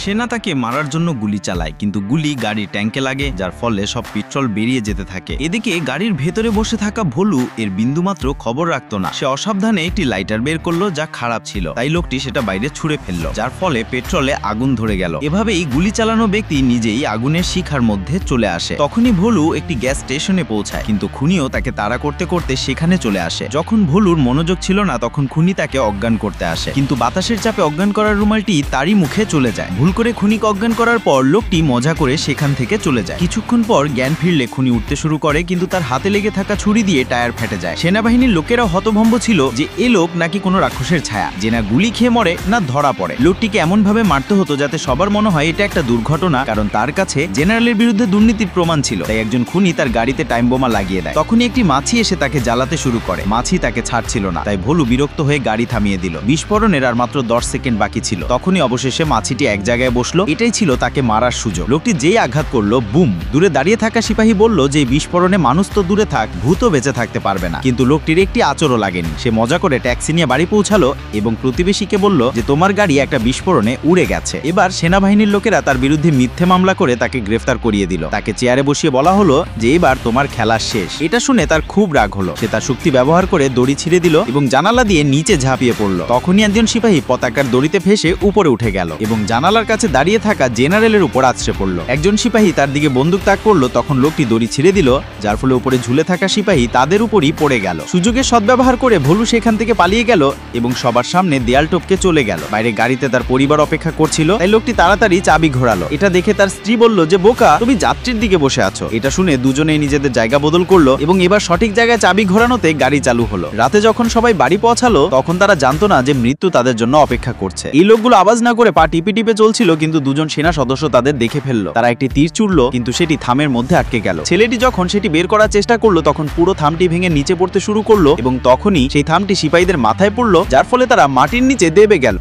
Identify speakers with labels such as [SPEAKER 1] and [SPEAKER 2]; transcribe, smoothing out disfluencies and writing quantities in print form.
[SPEAKER 1] সেনা তাকে মারার জন্য গুলি চালায়, কিন্তু গুলি গাড়ির ট্যাঙ্কে লাগে, যার ফলে সব পেট্রোল বেরিয়ে যেতে থাকে। এদিকে গাড়ির ভেতরে বসে থাকা ভোলু এর বিন্দুমাত্র খবর রাখতো না। সে অসাবধানে একটি লাইটার বের করলো, যা খারাপ ছিল, তাই লোকটি সেটা বাইরে ছুঁড়ে ফেললো, যার ফলে পেট্রোলে আগুন ধরে গেল। এভাবেই গুলি চালানো ব্যক্তি নিজেই আগুনের শিখার মধ্যে চলে আসে। তখনই ভোলু একটি গ্যাস স্টেশনে পৌঁছায়, কিন্তু খুনিও তাকে তাড়া করতে করতে সেখানে চলে আসে। যখন ভোলুর মনোযোগ ছিল না, তখন খুনি তাকে অজ্ঞান করতে আসে, কিন্তু বাতাসের চাপে অজ্ঞান করার রুমালটি তারই মুখে চলে যায়। ভুল করে খুনিকে অজ্ঞান করার পর লোকটি মজা করে সেখান থেকে চলে যায়। কিছুক্ষণ পর জ্ঞান ফিরলে খুনি উঠতে শুরু করে, কিন্তু তার হাতে লেগে থাকা ছুরি দিয়ে টায়ার ফেটে যায়। সেনাবাহিনীর লোকেরাও হতভম্ব ছিল যে এ লোক নাকি কোনো রাক্ষসের ছায়া, যে না গুলি খেয়ে মরে না ধরা পড়ে। লোকটিকে এমন ভাবে মারতে হতো যাতে সবার মনে হয় এটা একটা দুর্ঘটনা, কারণ তার কাছে জেনারেলের বিরুদ্ধে দুর্নীতির প্রমাণ ছিল। তাই একজন খুনি তার গাড়িতে টাইম বোমা লাগিয়ে দেয়। তখনই একটি মাছি এসে তাকে জ্বালাতে শুরু করে। মাছি তাকে ছাড়ছিল না, তাই ভোলু বিরক্ত হয়ে গাড়ি থামিয়ে দিল। বিস্ফোরণের আর মাত্র 10 সেকেন্ড বাকি ছিল। তখনই অবশেষে মাছিটি এক জায়গায় বসলো। এটাই ছিল তাকে মারার সুযোগ। লোকটি যেই আঘাত করলো, বুম! দূরে দাঁড়িয়ে থাকা সিপাহী বলল যে বিস্ফোরণে মানুষ তো দূরে থাক, ভূতও বেঁচে থাকতে পারবে না। কিন্তু লোকটির একটি আচরও লাগেনি। সে মজা করে ট্যাক্সি নিয়ে বাড়ি পৌঁছালো এবং প্রতিবেশীকে বলল যে তোমার গাড়ি একটা বিস্ফোরণে উড়ে গেছে। এবার সেনাবাহিনীর লোকেরা তার বিরুদ্ধে মিথ্যে মামলা করে তাকে গ্রেফতার করিয়ে দিল। তাকে চেয়ারে বসিয়ে বলা হলো যে এবার তোমার খেলা শেষ। এটা শুনে তার খুব রাগ হলো। সে তার শক্তি ব্যবহার করে দড়ি ছিঁড়ে দিল এবং জানালা দিয়ে নিচে ঝাঁপিয়ে পড়ল। তখনই একজন সিপাহী পতাকার দড়িতে ফেসে উপরে উঠে গেল এবং জানালার কাছে দাঁড়িয়ে থাকা জেনারেলের উপর আছড়ে পড়ল। একজন সিপাহী তার দিকে বন্দুক তাক করলো, তখন লোকটি দড়ি ছিঁড়ে দিল, যার ফলে উপরে ঝুলে থাকা সিপাহী তাদের উপরই পড়ে গেল। সুযোগের সদ্ব্যবহার করে ভোলু সেখান থেকে পালিয়ে গেল এবং সবার সামনে দেয়াল টপকে চলে গেল। বাইরে গাড়িতে তার পরিবার অপেক্ষা করছিল, তাই লোকটি তাড়াতাড়ি চাবি ঘোরালো। এটা দেখে তার স্ত্রী বলল যে বোকা, তুমি যাত্রীর দিকে বসে আছো। এটা শুনে দুজনেই নিজেদের জায়গা বদল করলো এবং এবার সঠিক জায়গায় চাবি ঘোরানোতে গাড়ি চালু হলো। রাতে যখন সবাই বাড়ি পৌঁছালো, তখন তারা জানতো না যে মৃত্যু তাদের জন্য অপেক্ষা করছে। এই লোকগুলো আওয়াজ না করে পা টিপে টিপে চলছিল, কিন্তু দুজন সেনা সদস্য তাদের দেখে ফেললো। তারা একটি তীর ছুড়লো, কিন্তু সেটি থামের মধ্যে আটকে গেল। ছেলেটি যখন সেটি বের করার চেষ্টা করলো, তখন পুরো থামটি ভেঙে নিচে পড়তে শুরু করলো এবং তখনই সেই থামটি সিপাহীদের মাথায় পড়লো, যার ফলে তারা মাটির নিচে দেবে গেল।